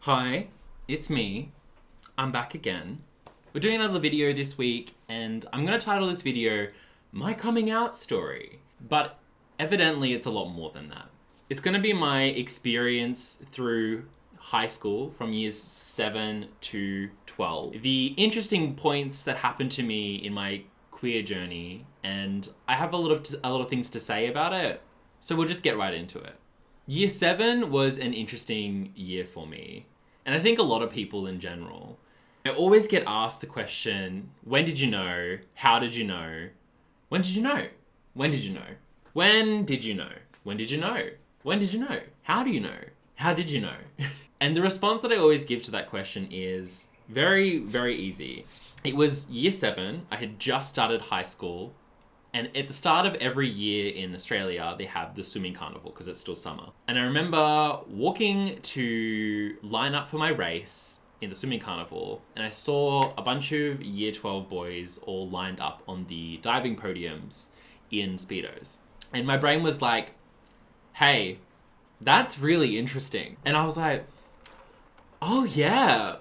Hi, it's me. I'm back again. We're doing another video this week, and I'm going to title this video My Coming Out Story. But evidently, it's a lot more than that. It's going to be my experience through high school from years 7 to 12. The interesting points that happened to me in my queer journey, and I have a lot of things to say about it. So we'll just get right into it. Year 7 was an interesting year for me, and I think a lot of people in general. I always get asked the question, when did you know? How did you know? When did you know? When did you know? When did you know? When did you know? When did you know? How do you know? How did you know? And the response that I always give to that question is very, very easy. It was year 7, I had just started high school, and at the start of every year in Australia, they have the swimming carnival because it's still summer. And I remember walking to line up for my race in the swimming carnival, and I saw a bunch of year 12 boys all lined up on the diving podiums in Speedos. And my brain was like, hey, that's really interesting. And I was like, oh yeah,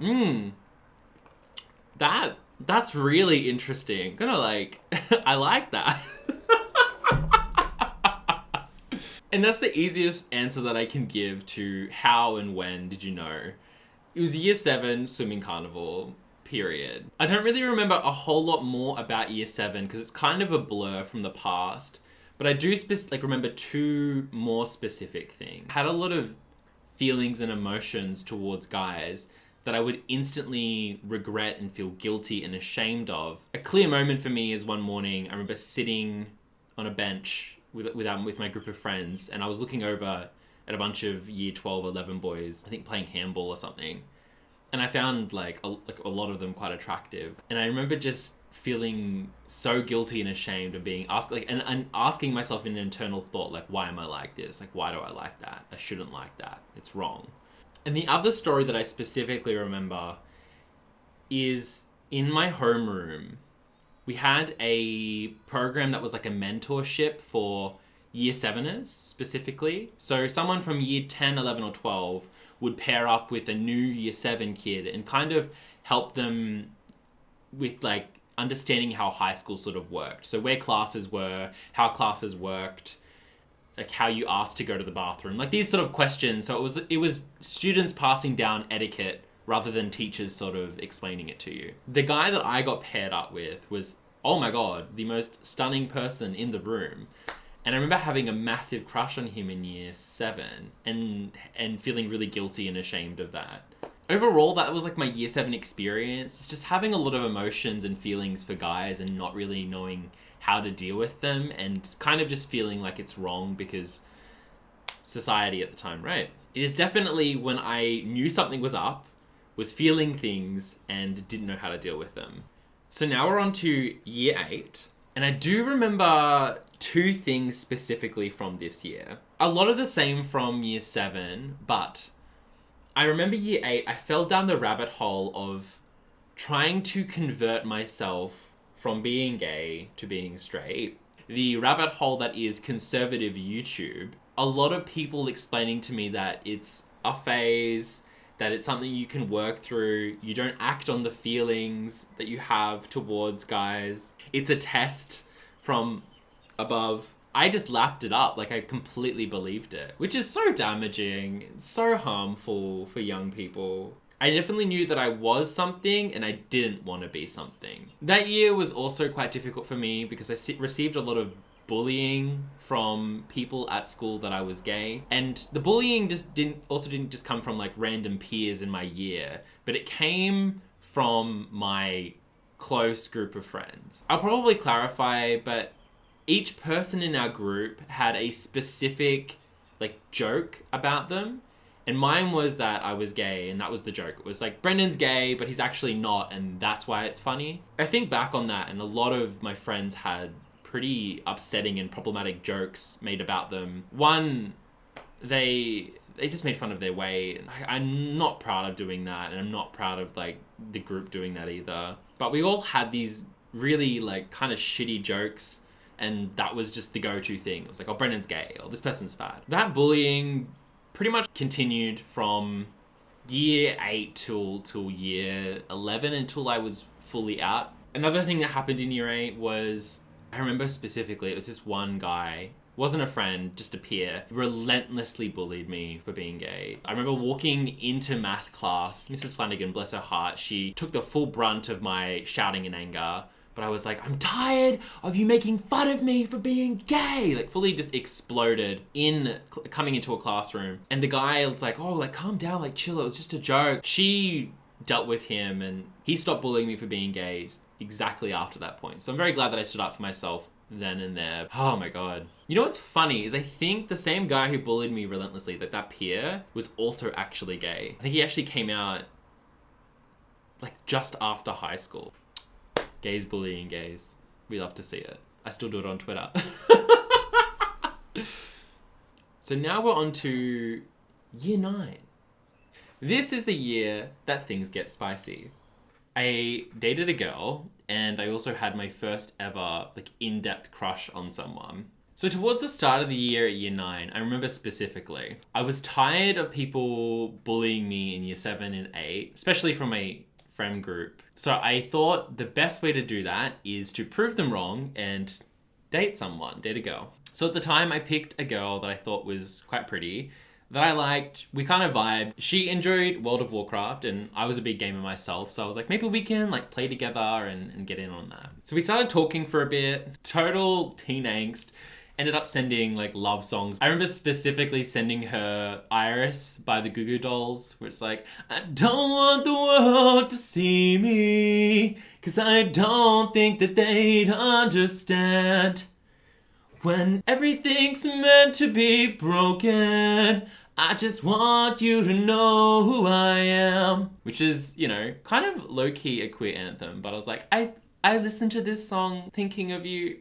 that's really interesting. I like that. And that's the easiest answer that I can give to how and when did you know. It was year 7 swimming carnival, period. I don't really remember a whole lot more about year 7 because it's kind of a blur from the past. But I do remember 2 more specific things. I had a lot of feelings and emotions towards guys that I would instantly regret and feel guilty and ashamed of. A clear moment for me is one morning, I remember sitting on a bench with my group of friends, and I was looking over at a bunch of year 12, 11 boys, I think playing handball or something. And I found a lot of them quite attractive. And I remember just feeling so guilty and ashamed of being asked, and asking myself an internal thought, why am I like this? Why do I like that? I shouldn't like that. It's wrong. And the other story that I specifically remember is in my homeroom, we had a program that was like a mentorship for year 7ers specifically. So someone from year 10, 11, or 12 would pair up with a new year 7 kid and kind of help them with understanding how high school sort of worked. So where classes were, how classes worked, how you asked to go to the bathroom, these sort of questions. So it was students passing down etiquette rather than teachers sort of explaining it to you. The guy that I got paired up with was, oh my god, the most stunning person in the room. And I remember having a massive crush on him in year 7 and feeling really guilty and ashamed of that. Overall, that was my year 7 experience. It's just having a lot of emotions and feelings for guys and not really knowing how to deal with them, and kind of just feeling like it's wrong because society at the time, right? It is definitely when I knew something was up, was feeling things, and didn't know how to deal with them. So now we're on to year 8, and I do remember 2 things specifically from this year. A lot of the same from year 7, but I remember year 8, I fell down the rabbit hole of trying to convert myself from being gay to being straight. The rabbit hole that is conservative YouTube. A lot of people explaining to me that it's a phase, that it's something you can work through. You don't act on the feelings that you have towards guys. It's a test from above. I just lapped it up, I completely believed it, which is so damaging, so harmful for young people. I definitely knew that I was something and I didn't want to be something. That year was also quite difficult for me because I received a lot of bullying from people at school that I was gay. And the bullying didn't just come from random peers in my year, but it came from my close group of friends. I'll probably clarify, but each person in our group had a specific joke about them. And mine was that I was gay, and that was the joke. It was Brendan's gay, but he's actually not, and that's why it's funny. I think back on that, and a lot of my friends had pretty upsetting and problematic jokes made about them. One, they just made fun of their weight. I'm not proud of doing that, and I'm not proud of the group doing that either. But we all had these really kind of shitty jokes, and that was just the go-to thing. It was oh, Brendan's gay, or this person's fat. That bullying pretty much continued from year 8 till year 11 until I was fully out. Another thing that happened in year 8 was, I remember specifically, it was this one guy, wasn't a friend, just a peer, relentlessly bullied me for being gay. I remember walking into math class, Mrs. Flanagan, bless her heart, she took the full brunt of my shouting in anger. But I was like, I'm tired of you making fun of me for being gay. Like, fully just exploded coming into a classroom. And the guy was like, oh, like, calm down, like, chill, it was just a joke. She dealt with him and he stopped bullying me for being gay exactly after that point. So I'm very glad that I stood up for myself then and there. Oh my God. You know what's funny is I think the same guy who bullied me relentlessly, that peer, was also actually gay. I think he actually came out like just after high school. Gays bullying gays. We love to see it. I still do it on Twitter. So now we're on to year 9. This is the year that things get spicy. I dated a girl and I also had my first ever like in-depth crush on someone. So towards the start of the year at year 9, I remember specifically, I was tired of people bullying me in year 7 and 8, especially from my friend group. So I thought the best way to do that is to prove them wrong and date a girl. So at the time I picked a girl that I thought was quite pretty, that I liked. We kind of vibed. She enjoyed World of Warcraft and I was a big gamer myself. So I was like, maybe we can like play together and get in on that. So we started talking for a bit, total teen angst. Ended up sending like love songs. I remember specifically sending her Iris by the Goo Goo Dolls, where it's like, I don't want the world to see me, 'cause I don't think that they'd understand. When everything's meant to be broken, I just want you to know who I am. Which is, you know, kind of low-key a queer anthem, but I was like, I listened to this song thinking of you.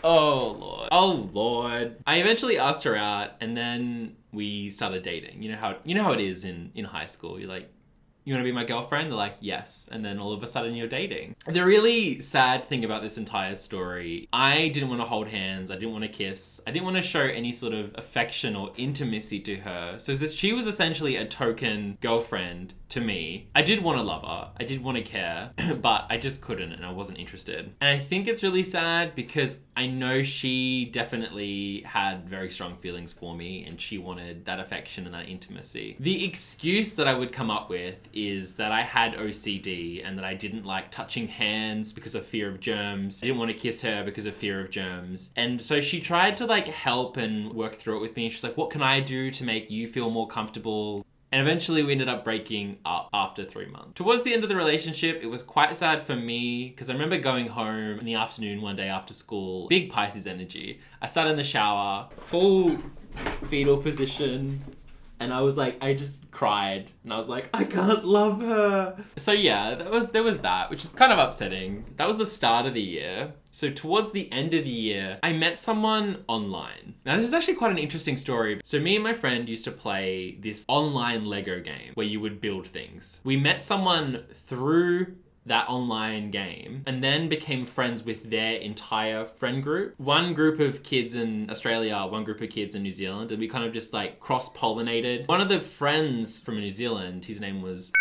Oh Lord. I eventually asked her out and then we started dating. You know how it is in high school. You're like, you want to be my girlfriend? They're like, yes. And then all of a sudden you're dating. The really sad thing about this entire story, I didn't want to hold hands. I didn't want to kiss. I didn't want to show any sort of affection or intimacy to her. So she was essentially a token girlfriend to me. I did want to love her. I did want to care, but I just couldn't and I wasn't interested. And I think it's really sad because I know she definitely had very strong feelings for me and she wanted that affection and that intimacy. The excuse that I would come up with is that I had OCD and that I didn't like touching hands because of fear of germs. I didn't want to kiss her because of fear of germs. And so she tried to like help and work through it with me. She's like, what can I do to make you feel more comfortable? And eventually we ended up breaking up after 3 months. Towards the end of the relationship, it was quite sad for me because I remember going home in the afternoon one day after school, big Pisces energy. I sat in the shower, full fetal position, and I was like, I just cried and I was like, I can't love her. So yeah, there was that, which is kind of upsetting. That was the start of the year. So towards the end of the year, I met someone online. Now this is actually quite an interesting story. So me and my friend used to play this online Lego game where you would build things. We met someone through that online game and then became friends with their entire friend group. One group of kids in Australia, one group of kids in New Zealand, and we kind of just like cross-pollinated. One of the friends from New Zealand, his name was...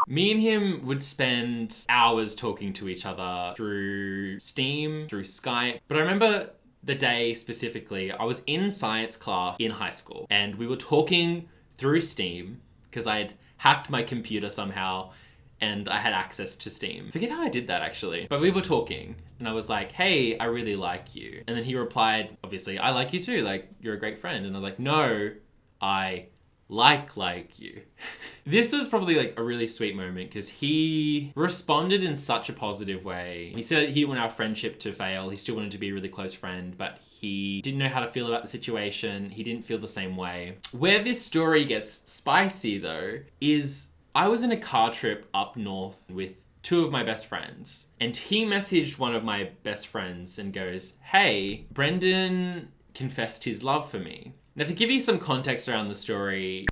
Me and him would spend hours talking to each other through Steam, through Skype. But I remember the day specifically, I was in science class in high school and we were talking through Steam because I'd hacked my computer somehow and I had access to Steam. Forget how I did that actually. But we were talking and I was like, hey, I really like you. And then he replied, obviously, I like you too. Like, you're a great friend. And I was like, no, I like you. This was probably like a really sweet moment because he responded in such a positive way. He said he didn't want our friendship to fail. He still wanted to be a really close friend, but he didn't know how to feel about the situation. He didn't feel the same way. Where this story gets spicy though is I was in a car trip up north with 2 of my best friends and he messaged one of my best friends and goes, hey, Brendan confessed his love for me. Now to give you some context around the story,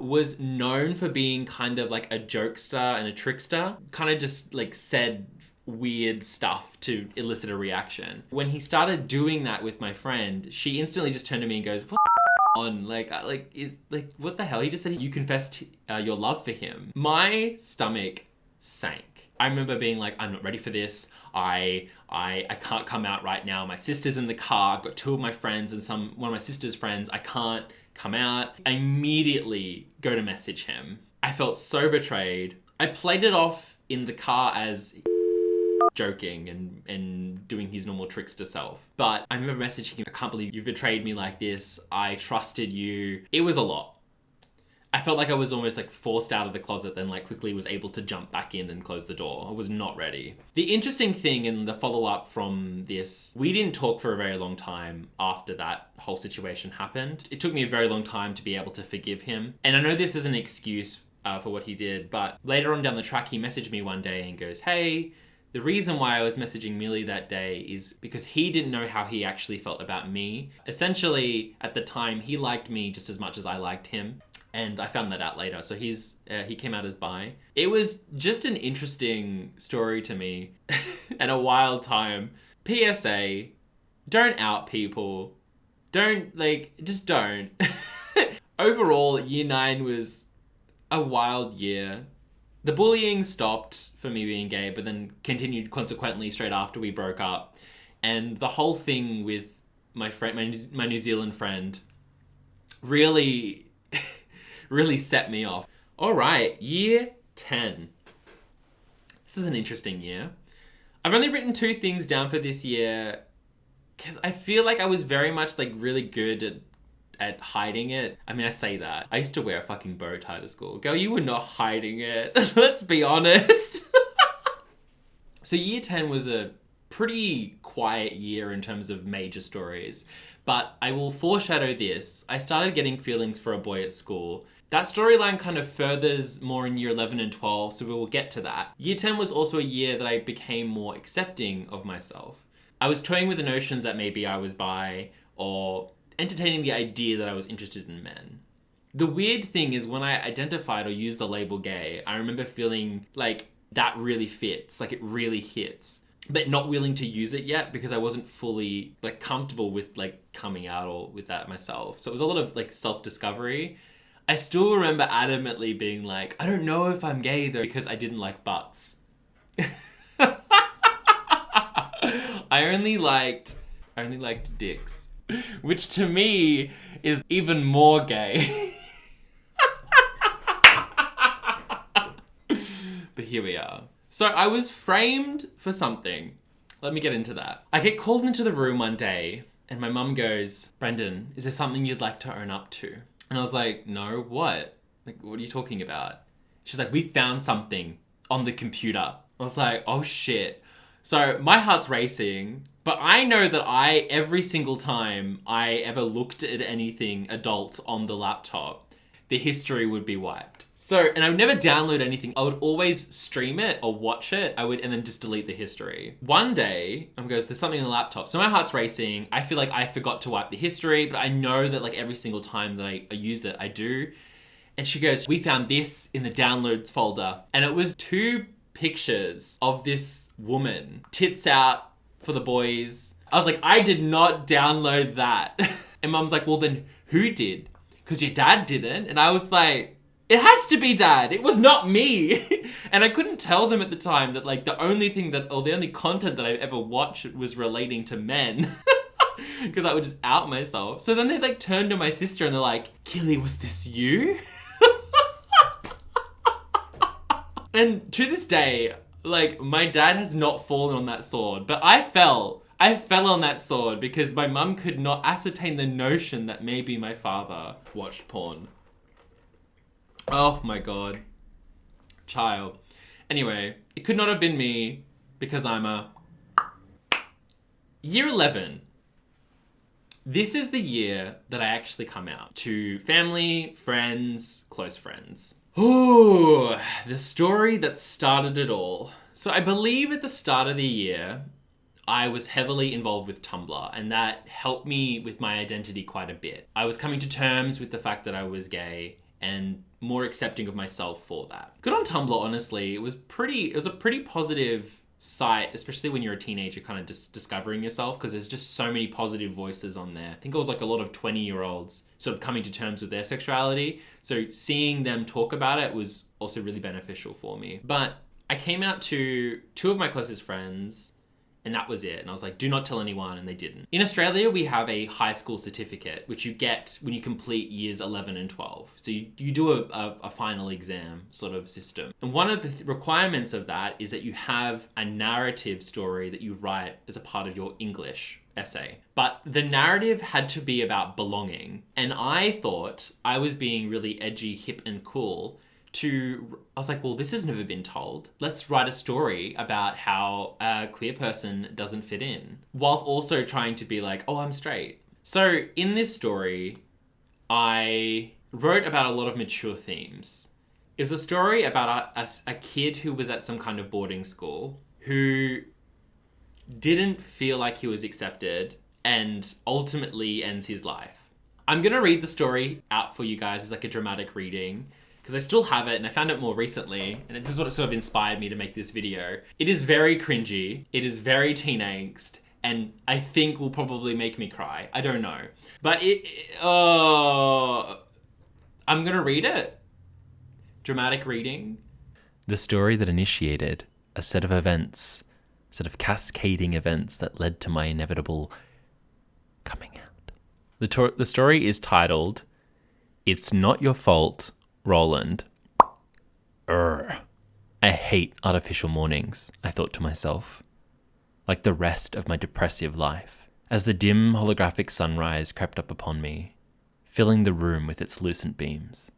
was known for being kind of like a jokester and a trickster, kind of just like said weird stuff to elicit a reaction. When he started doing that with my friend, she instantly just turned to me and goes, what on, what the hell? He just said you confessed your love for him. My stomach sank. I remember being like, I'm not ready for this. I can't come out right now. My sister's in the car. I've got two of my friends and one of my sister's friends. I can't come out. I immediately go to message him. I felt so betrayed. I played it off in the car as joking and doing his normal trickster self. But I remember messaging him, I can't believe you've betrayed me like this. I trusted you. It was a lot. I felt like I was almost like forced out of the closet, then like quickly was able to jump back in and close the door. I was not ready. The interesting thing in the follow-up from this, we didn't talk for a very long time after that whole situation happened. It took me a very long time to be able to forgive him. And I know this is an excuse for what he did, but later on down the track, he messaged me one day and goes, hey, the reason why I was messaging Millie that day is because he didn't know how he actually felt about me. Essentially, at the time, he liked me just as much as I liked him. And I found that out later. So he came out as bi. It was just an interesting story to me and a wild time. PSA, don't out people. Just don't. Overall, year 9 was a wild year. The bullying stopped for me being gay, but then continued consequently straight after we broke up. And the whole thing with my friend, my New Zealand friend, really set me off. All right, year 10. This is an interesting year. I've only written 2 things down for this year because I feel like I was very much like really good at hiding it. I mean, I say that. I used to wear a fucking bow tie to school. Girl, you were not hiding it. Let's be honest. So year 10 was a pretty quiet year in terms of major stories, but I will foreshadow this. I started getting feelings for a boy at school. That storyline kind of furthers more in year 11 and 12, so we will get to that. Year 10 was also a year that I became more accepting of myself. I was toying with the notions that maybe I was bi, or entertaining the idea that I was interested in men. The weird thing is when I identified or used the label gay, I remember feeling like that really fits, like it really hits, but not willing to use it yet because I wasn't fully like comfortable with like coming out or with that myself. So it was a lot of like self-discovery. I still remember adamantly being like, I don't know if I'm gay though, because I didn't like butts. I only liked dicks, which to me is even more gay. But here we are. So I was framed for something. Let me get into that. I get called into the room one day and my mum goes, Brendan, is there something you'd like to own up to? And I was like, no, what? Like, what are you talking about? She's like, we found something on the computer. I was like, oh shit. So my heart's racing, but I know that every single time I ever looked at anything adult on the laptop, the history would be wiped. So, and I would never download anything. I would always stream it or watch it. And then just delete the history. One day, there's something on the laptop. So my heart's racing. I feel like I forgot to wipe the history, but I know that like every single time that I use it, I do. And she goes, we found this in the downloads folder. And it was 2 pictures of this woman, tits out for the boys. I was like, I did not download that. And mum's like, well then who did? Because your dad didn't. And I was like, it has to be dad. It was not me. And I couldn't tell them at the time that like the only content that I ever watched was relating to men. Because I would just out myself. So then they like turned to my sister and they're like, Killy, was this you? And to this day, like my dad has not fallen on that sword, but I fell on that sword because my mum could not ascertain the notion that maybe my father watched porn. Oh my god. Child. Anyway, it could not have been me because I'm a... Year 11. This is the year that I actually come out to family, friends, close friends. Ooh, the story that started it all. So I believe at the start of the year, I was heavily involved with Tumblr, and that helped me with my identity quite a bit. I was coming to terms with the fact that I was gay and more accepting of myself for that. Good on Tumblr, honestly. It was a pretty positive site, especially when you're a teenager, kind of just discovering yourself, because there's just so many positive voices on there. I think it was like a lot of 20-year-olds sort of coming to terms with their sexuality. So seeing them talk about it was also really beneficial for me. But I came out to 2 of my closest friends, and that was it. And I was like, do not tell anyone, and they didn't. In Australia, we have a high school certificate, which you get when you complete years 11 and 12. So you do a final exam sort of system. And one of the requirements of that is that you have a narrative story that you write as a part of your English essay. But the narrative had to be about belonging. And I thought I was being really edgy, hip, and cool. I was like, well, this has never been told. Let's write a story about how a queer person doesn't fit in, whilst also trying to be like, oh, I'm straight. So in this story, I wrote about a lot of mature themes. It was a story about a kid who was at some kind of boarding school who didn't feel like he was accepted and ultimately ends his life. I'm going to read the story out for you guys as like a dramatic reading, because I still have it and I found it more recently, and this is what sort of inspired me to make this video. It is very cringy, it is very teen angst, and I think will probably make me cry. I don't know. But I'm gonna read it. Dramatic reading. The story that initiated a set of cascading events that led to my inevitable coming out. The story is titled, It's Not Your Fault, Roland. I hate artificial mornings, I thought to myself, like the rest of my depressive life, as the dim holographic sunrise crept up upon me, filling the room with its lucent beams.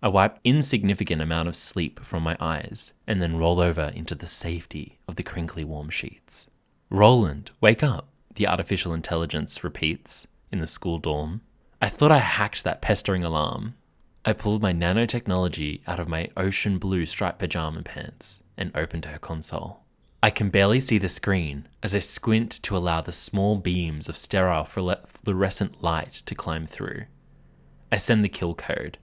I wipe insignificant amount of sleep from my eyes and then roll over into the safety of the crinkly warm sheets. Roland, wake up, the artificial intelligence repeats in the school dorm. I thought I hacked that pestering alarm. I pulled my nanotechnology out of my ocean blue striped pajama pants and opened her console. I can barely see the screen as I squint to allow the small beams of sterile fluorescent light to climb through. I send the kill code.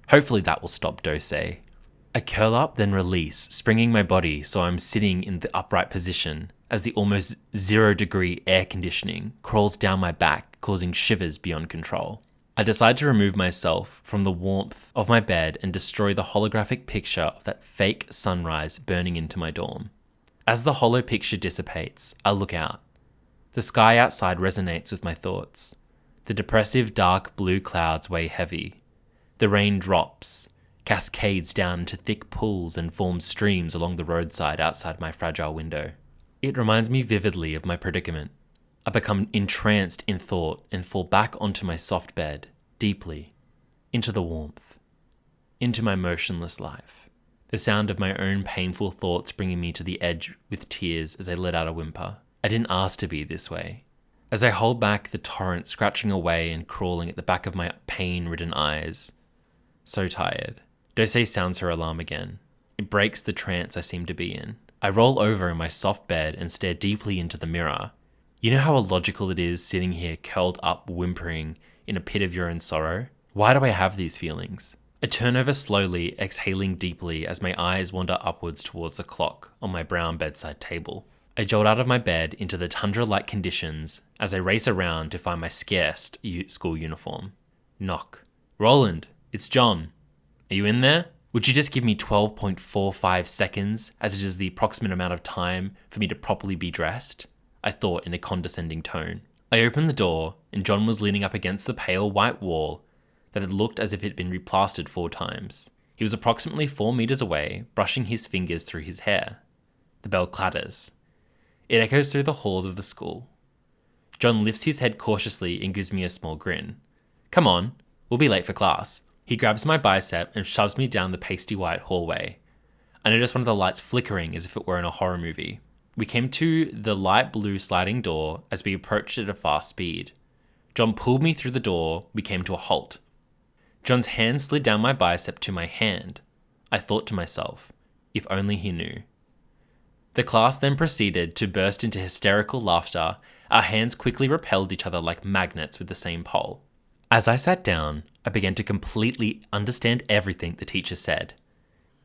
Hopefully that will stop Dose. I curl up, then release, springing my body so I'm sitting in the upright position as the almost 0-degree air conditioning crawls down my back, causing shivers beyond control. I decide to remove myself from the warmth of my bed and destroy the holographic picture of that fake sunrise burning into my dorm. As the hollow picture dissipates, I look out. The sky outside resonates with my thoughts. The depressive dark blue clouds weigh heavy. The rain drops, cascades down into thick pools and forms streams along the roadside outside my fragile window. It reminds me vividly of my predicament. I become entranced in thought and fall back onto my soft bed, deeply, into the warmth, into my motionless life. The sound of my own painful thoughts bringing me to the edge with tears as I let out a whimper. I didn't ask to be this way. As I hold back the torrent scratching away and crawling at the back of my pain-ridden eyes. So tired. Dose sounds her alarm again. It breaks the trance I seem to be in. I roll over in my soft bed and stare deeply into the mirror. You know how illogical it is sitting here curled up whimpering in a pit of your own sorrow? Why do I have these feelings? I turn over slowly, exhaling deeply as my eyes wander upwards towards the clock on my brown bedside table. I jolt out of my bed into the tundra-like conditions as I race around to find my scarce school uniform. Knock. Roland, it's John. Are you in there? Would you just give me 12.45 seconds, as it is the approximate amount of time for me to properly be dressed? I thought in a condescending tone. I opened the door, and John was leaning up against the pale white wall that had looked as if it had been replastered 4 times. He was approximately 4 meters away, brushing his fingers through his hair. The bell clatters. It echoes through the halls of the school. John lifts his head cautiously and gives me a small grin. Come on, we'll be late for class. He grabs my bicep and shoves me down the pasty white hallway. I notice one of the lights flickering as if it were in a horror movie. We came to the light blue sliding door as we approached it at a fast speed. John pulled me through the door. We came to a halt. John's hand slid down my bicep to my hand. I thought to myself, if only he knew. The class then proceeded to burst into hysterical laughter. Our hands quickly repelled each other like magnets with the same pole. As I sat down, I began to completely understand everything the teacher said.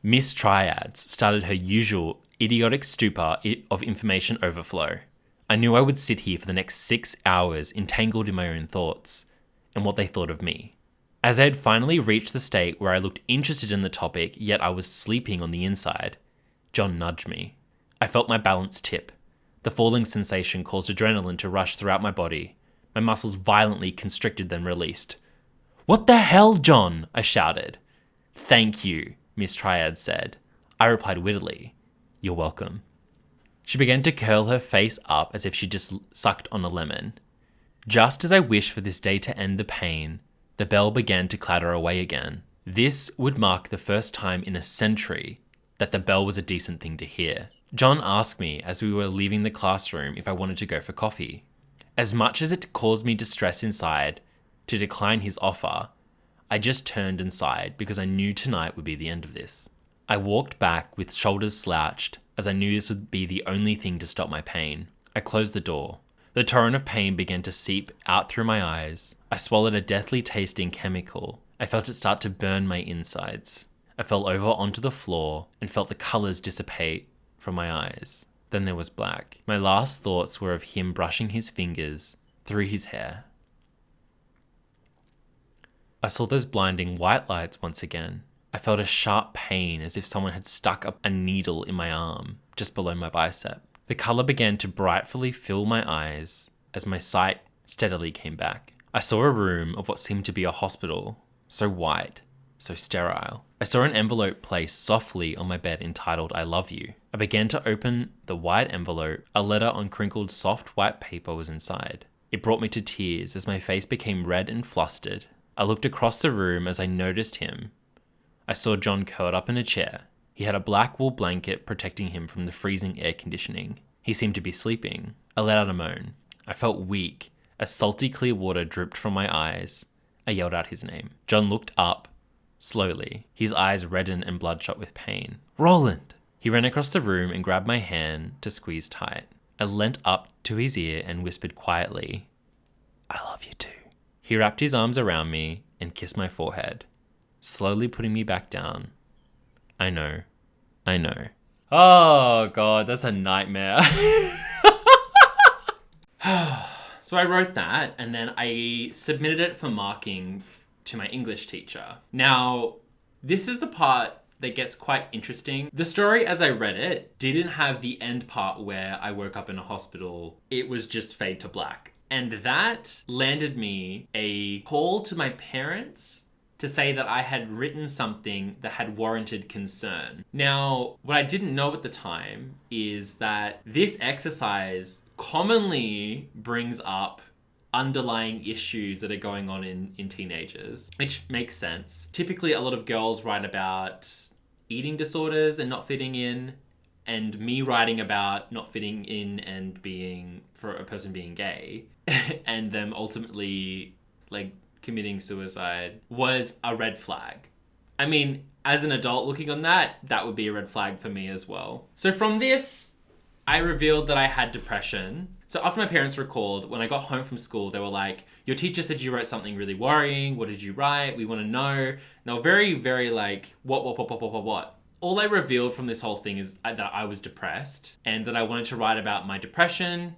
Miss Triads started her usual idiotic stupor of information overflow. I knew I would sit here for the next 6 hours entangled in my own thoughts and what they thought of me. As I had finally reached the state where I looked interested in the topic, yet I was sleeping on the inside, John nudged me. I felt my balance tip. The falling sensation caused adrenaline to rush throughout my body. My muscles violently constricted, then released. "What the hell, John?" I shouted. "Thank you," Miss Triad said. I replied wittily, "You're welcome." She began to curl her face up as if she just sucked on a lemon. Just as I wished for this day to end the pain, the bell began to clatter away again. This would mark the first time in a century that the bell was a decent thing to hear. John asked me as we were leaving the classroom if I wanted to go for coffee. As much as it caused me distress inside to decline his offer, I just turned and sighed because I knew tonight would be the end of this. I walked back with shoulders slouched as I knew this would be the only thing to stop my pain. I closed the door. The torrent of pain began to seep out through my eyes. I swallowed a deathly tasting chemical. I felt it start to burn my insides. I fell over onto the floor and felt the colors dissipate from my eyes. Then there was black. My last thoughts were of him brushing his fingers through his hair. I saw those blinding white lights once again. I felt a sharp pain as if someone had stuck a needle in my arm, just below my bicep. The color began to brightly fill my eyes as my sight steadily came back. I saw a room of what seemed to be a hospital, so white, so sterile. I saw an envelope placed softly on my bed entitled "I love you." I began to open the white envelope. A letter on crinkled soft white paper was inside. It brought me to tears as my face became red and flustered. I looked across the room as I noticed him. I saw John curled up in a chair. He had a black wool blanket protecting him from the freezing air conditioning. He seemed to be sleeping. I let out a moan. I felt weak as salty clear water dripped from my eyes. I yelled out his name. John looked up, slowly, his eyes reddened and bloodshot with pain. "Roland!" He ran across the room and grabbed my hand to squeeze tight. I leant up to his ear and whispered quietly, "I love you too." He wrapped his arms around me and kissed my forehead, slowly putting me back down. I know. Oh God, that's a nightmare. So I wrote that and then I submitted it for marking to my English teacher. Now, this is the part that gets quite interesting. The story as I read it didn't have the end part where I woke up in a hospital. It was just fade to black. And that landed me a call to my parents to say that I had written something that had warranted concern. Now, what I didn't know at the time is that this exercise commonly brings up underlying issues that are going on in teenagers, which makes sense. Typically, a lot of girls write about eating disorders and not fitting in, and me writing about not fitting in and being, for a person being gay, and them ultimately, like, committing suicide was a red flag. I mean, as an adult looking on that would be a red flag for me as well. So from this, I revealed that I had depression. So after my parents recalled, when I got home from school, they were like, "Your teacher said you wrote something really worrying. What did you write? We want to know." And they were very, very like, what? All I revealed from this whole thing is that I was depressed and that I wanted to write about my depression,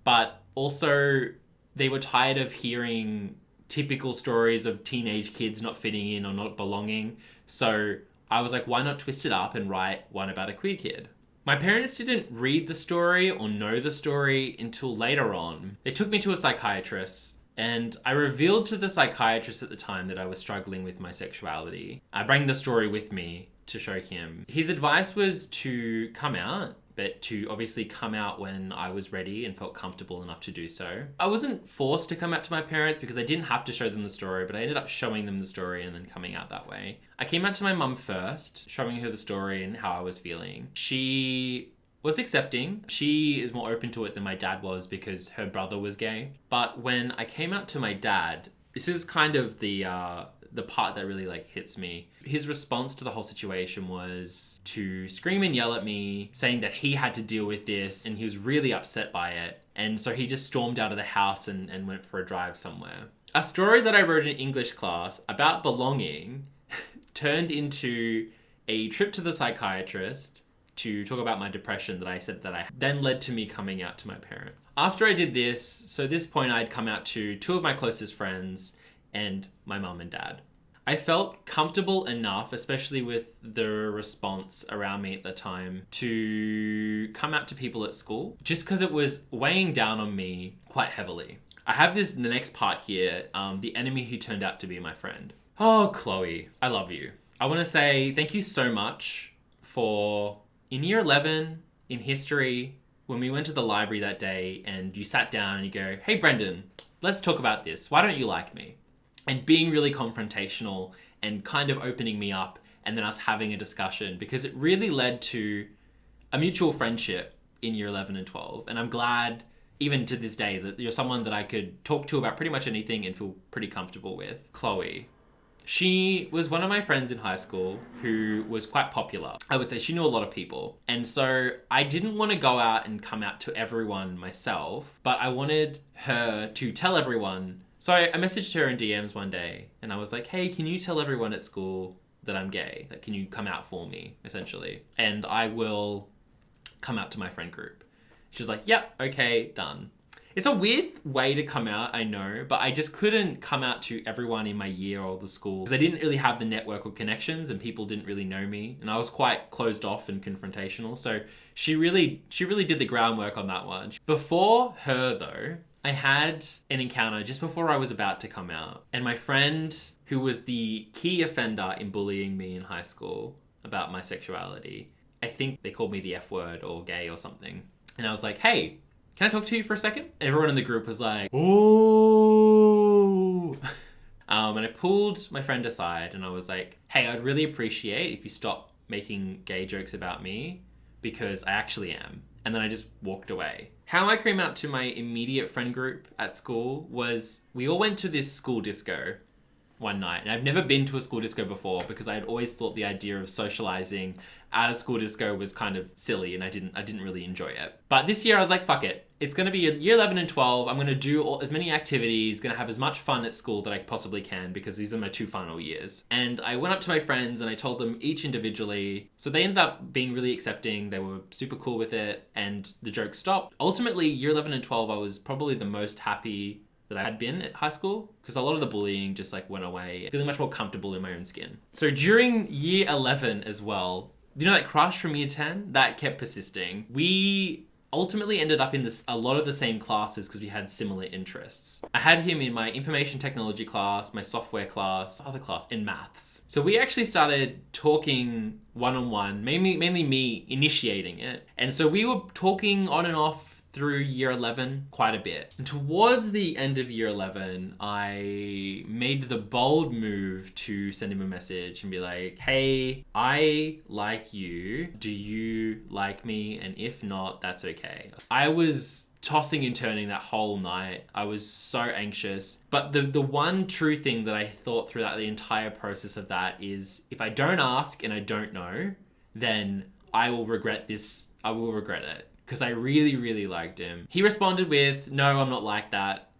but also they were tired of hearing typical stories of teenage kids not fitting in or not belonging. So I was like, why not twist it up and write one about a queer kid? My parents didn't read the story or know the story until later on. They took me to a psychiatrist, and I revealed to the psychiatrist at the time that I was struggling with my sexuality. I bring the story with me to show him. His advice was to come out, but to obviously come out when I was ready and felt comfortable enough to do so. I wasn't forced to come out to my parents because I didn't have to show them the story, but I ended up showing them the story and then coming out that way. I came out to my mum first, showing her the story and how I was feeling. She was accepting. She is more open to it than my dad was because her brother was gay. But when I came out to my dad, this is kind of the part that really like hits me. His response to the whole situation was to scream and yell at me, saying that he had to deal with this and he was really upset by it. And so he just stormed out of the house and went for a drive somewhere. A story that I wrote in English class about belonging turned into a trip to the psychiatrist to talk about my depression that I said that I then led to me coming out to my parents. After I did this, so at this point I'd come out to 2 of my closest friends and my mum and dad. I felt comfortable enough, especially with the response around me at the time, to come out to people at school, just because it was weighing down on me quite heavily. I have the next part here, the enemy who turned out to be my friend. Oh, Chloe, I love you. I want to say thank you so much for, in year 11, in history, when we went to the library that day and you sat down and you go, hey, Brendan, let's talk about this. Why don't you like me? And being really confrontational and kind of opening me up, and then us having a discussion, because it really led to a mutual friendship in year 11 and 12. And I'm glad, even to this day, that you're someone that I could talk to about pretty much anything and feel pretty comfortable with. Chloe. She was one of my friends in high school who was quite popular. I would say she knew a lot of people. And so I didn't want to go out and come out to everyone myself, but I wanted her to tell everyone. So I messaged her in DMs one day and I was like, hey, can you tell everyone at school that I'm gay? Like, can you come out for me, essentially? And I will come out to my friend group. She was like, yep, okay, done. It's a weird way to come out, I know, but I just couldn't come out to everyone in my year or the school because I didn't really have the network or connections and people didn't really know me. And I was quite closed off and confrontational. So she really did the groundwork on that one. Before her, though, I had an encounter just before I was about to come out. And my friend, who was the key offender in bullying me in high school about my sexuality, I think they called me the F word or gay or something. And I was like, hey, can I talk to you for a second? Everyone in the group was like, oh. And I pulled my friend aside and I was like, hey, I'd really appreciate if you stop making gay jokes about me because I actually am. And then I just walked away. How I came out to my immediate friend group at school was we all went to this school disco one night. And I've never been to a school disco before because I had always thought the idea of socializing at a school disco was kind of silly and I didn't really enjoy it. But this year I was like, fuck it. It's going to be year 11 and 12. I'm going to do as many activities, going to have as much fun at school that I possibly can because these are my 2 final years. And I went up to my friends and I told them each individually. So they ended up being really accepting. They were super cool with it and the joke stopped. Ultimately, year 11 and 12, I was probably the most happy that I had been at high school because a lot of the bullying just like went away, feeling much more comfortable in my own skin. So during year 11 as well, you know that crush from year 10? That kept persisting. We ultimately ended up in a lot of the same classes because we had similar interests. I had him in my information technology class, my software class, other class, and maths. So we actually started talking one-on-one, mainly me initiating it. And so we were talking on and off through year 11 quite a bit. And towards the end of year 11, I made the bold move to send him a message and be like, hey, I like you. Do you like me? And if not, that's okay. I was tossing and turning that whole night. I was so anxious. But the one true thing that I thought throughout the entire process of that is if I don't ask and I don't know, then I will regret this. I will regret it. Because I really, really liked him. He responded with, no, I'm not like that.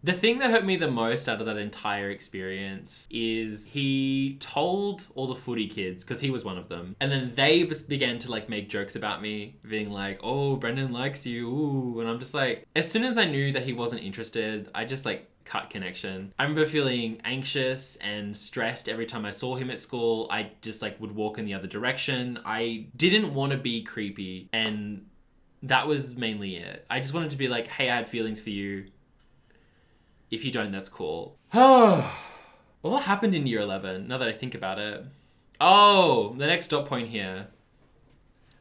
The thing that hurt me the most out of that entire experience is he told all the footy kids, because he was one of them, and then they began to like make jokes about me, being like, oh, Brendan likes you, ooh. And I'm just like, as soon as I knew that he wasn't interested, I just like cut connection. I remember feeling anxious and stressed every time I saw him at school. I just like would walk in the other direction. I didn't want to be creepy, and that was mainly it. I just wanted to be like, hey, I had feelings for you. If you don't, that's cool. Well, what happened in year 11, now that I think about it? Oh, the next dot point here.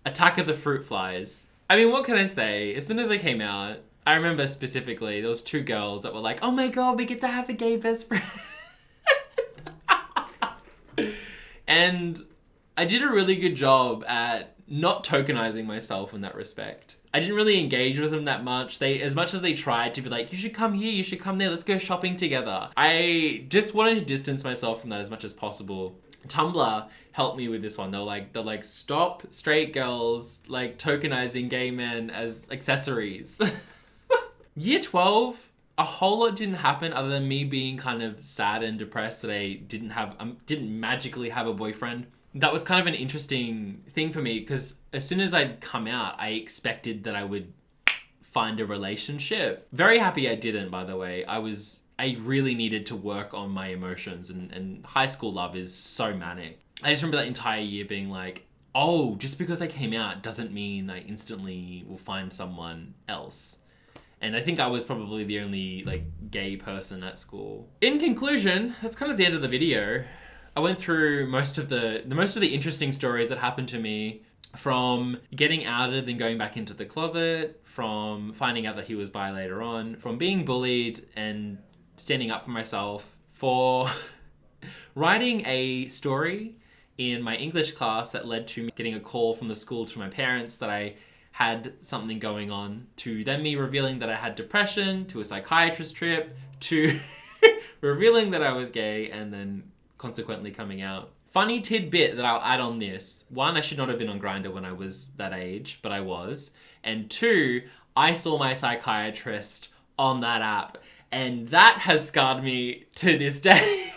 Attack of the Fruit Flies. I mean, what can I say? As soon as I came out, I remember specifically, there was 2 girls that were like, oh my god, we get to have a gay best friend. And I did a really good job at not tokenizing myself in that respect. I didn't really engage with them that much. As much as they tried to be like, you should come here, you should come there, let's go shopping together. I just wanted to distance myself from that as much as possible. Tumblr helped me with this one. They're like, stop straight girls like tokenizing gay men as accessories. Year 12, a whole lot didn't happen other than me being kind of sad and depressed that I didn't magically have a boyfriend. that was kind of an interesting thing for me because as soon as I'd come out, I expected that I would find a relationship. Very happy I didn't, by the way. I really needed to work on my emotions, and high school love is so manic. I just remember that entire year being like, oh, just because I came out doesn't mean I instantly will find someone else. And I think I was probably the only like gay person at school. In conclusion, that's kind of the end of the video. I went through most of the interesting stories that happened to me, from getting outed and going back into the closet, from finding out that he was bi later on, from being bullied and standing up for myself, for writing a story in my English class that led to me getting a call from the school to my parents that I had something going on, to then me revealing that I had depression, to a psychiatrist trip, to revealing that I was gay, and then consequently coming out. Funny tidbit that I'll add on this. 1, I should not have been on Grindr when I was that age, but I was. And 2, I saw my psychiatrist on that app, and that has scarred me to this day.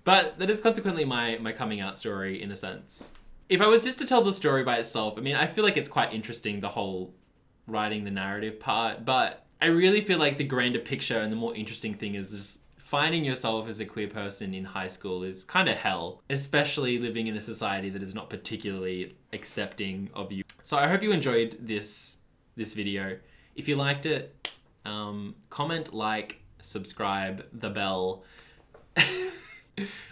But that is consequently my coming out story, in a sense. If I was just to tell the story by itself, I mean, I feel like it's quite interesting, the whole writing the narrative part, but I really feel like the grander picture and the more interesting thing is just finding yourself as a queer person in high school is kind of hell, especially living in a society that is not particularly accepting of you. So I hope you enjoyed this video. If you liked it, comment, like, subscribe, the bell.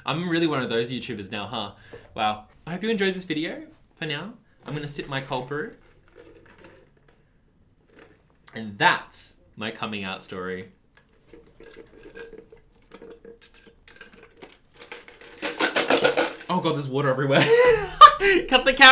I'm really one of those YouTubers now, huh? Wow. I hope you enjoyed this video. For now, I'm gonna sip my cold brew. And that's my coming out story. Oh god, there's water everywhere. Cut the camera.